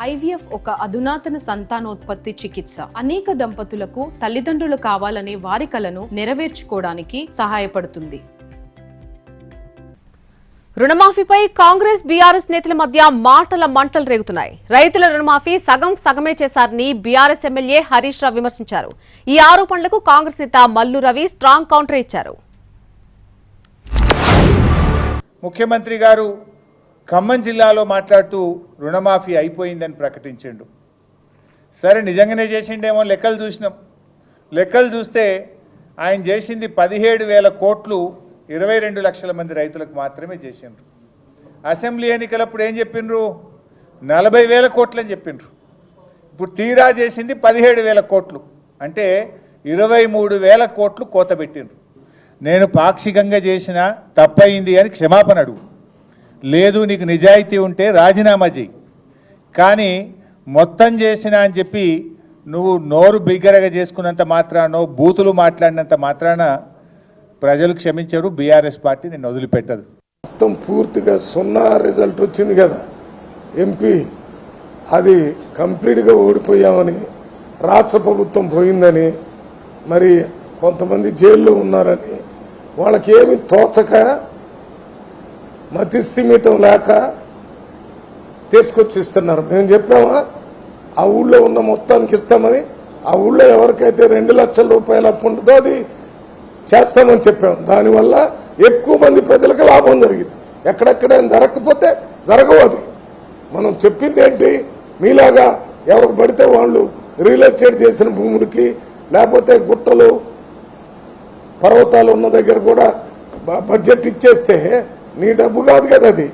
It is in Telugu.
IVF ఒక అధునాతన సంతానోత్పత్తి చికిత్స. అనేక దంపతులకు తల్లిదండ్రులు కావాలనే వారి కలను నెరవేర్చుకోవడానికి సహాయపడుతుంది. రుణమాఫీపై కాంగ్రెస్ బీఆర్ఎస్ నేతల మధ్య మాటల మంటలు రేగుతున్నాయి. రైతుల రుణమాఫీ సగమే చేశారని బీఆర్ఎస్ ఎమ్మెల్యే హరీష్ రావు విమర్శించారు. ఈ ఆరోపణలకు కాంగ్రెస్ నేత మల్లు రవి స్ట్రాంగ్ కౌంటర్ ఇచ్చారు. ముఖ్యమంత్రి గారు ఖమ్మం జిల్లాలో మాట్లాడుతూ రుణమాఫీ అయిపోయిందని ప్రకటించిండు. సరే నిజంగానే చేసిండేమో లెక్కలు చూసినాం. లెక్కలు చూస్తే ఆయన చేసింది 17,000 కోట్లు 22 లక్షల మంది రైతులకు మాత్రమే చేసిండ్రు. అసెంబ్లీ ఎన్నికలప్పుడు ఏం చెప్పిండ్రు? 40,000 కోట్లు అని చెప్పిండ్రు. ఇప్పుడు తీరా చేసింది 17,000 కోట్లు, అంటే 23,000 కోట్లు కోత పెట్టిండ్రు. నేను పాక్షికంగా చేసిన తప్పయింది అని క్షమాపణ అడుగు, లేదు నీకు నిజాయితీ ఉంటే రాజీనామా చేయి, కానీ మొత్తం చేసిన అని చెప్పి నువ్వు నోరు బిగ్గరగా చేసుకున్నంత మాత్రానో బూతులు మాట్లాడినంత మాత్రాన ప్రజలు క్షమించరు. బీఆర్ఎస్ పార్టీ నేను వదిలిపెట్టదు. మొత్తం పూర్తిగా 0 రిజల్ట్ వచ్చింది కదా ఎంపీ, అది కంప్లీట్గా ఓడిపోయామని, రాష్ట్ర ప్రభుత్వం పోయిందని, మరి కొంతమంది జైల్లో ఉన్నారని, వాళ్ళకేమి తోచక మతిస్థిమితం లేక తీసుకొచ్చి ఇస్తున్నారు. మేము చెప్పామా ఆ ఊళ్ళో ఉన్న మొత్తానికి ఇస్తామని? ఆ ఊళ్ళో ఎవరికైతే 2 లక్షల రూపాయలు అప్పు ఉంటుందో అది చేస్తామని చెప్పాం. దానివల్ల ఎక్కువ మంది ప్రజలకు లాభం జరిగింది. ఎక్కడెక్కడైనా జరగకపోతే జరగవు. అది మనం చెప్పింది ఏంటి? మీలాగా ఎవరికి పడితే వాళ్ళు రియల్ ఎస్టేట్ చేసిన భూములకి, లేకపోతే గుట్టలు పర్వతాలు ఉన్న దగ్గర కూడా బడ్జెట్ ఇచ్చేస్తే నీ డబ్బు కాదు కదా అది.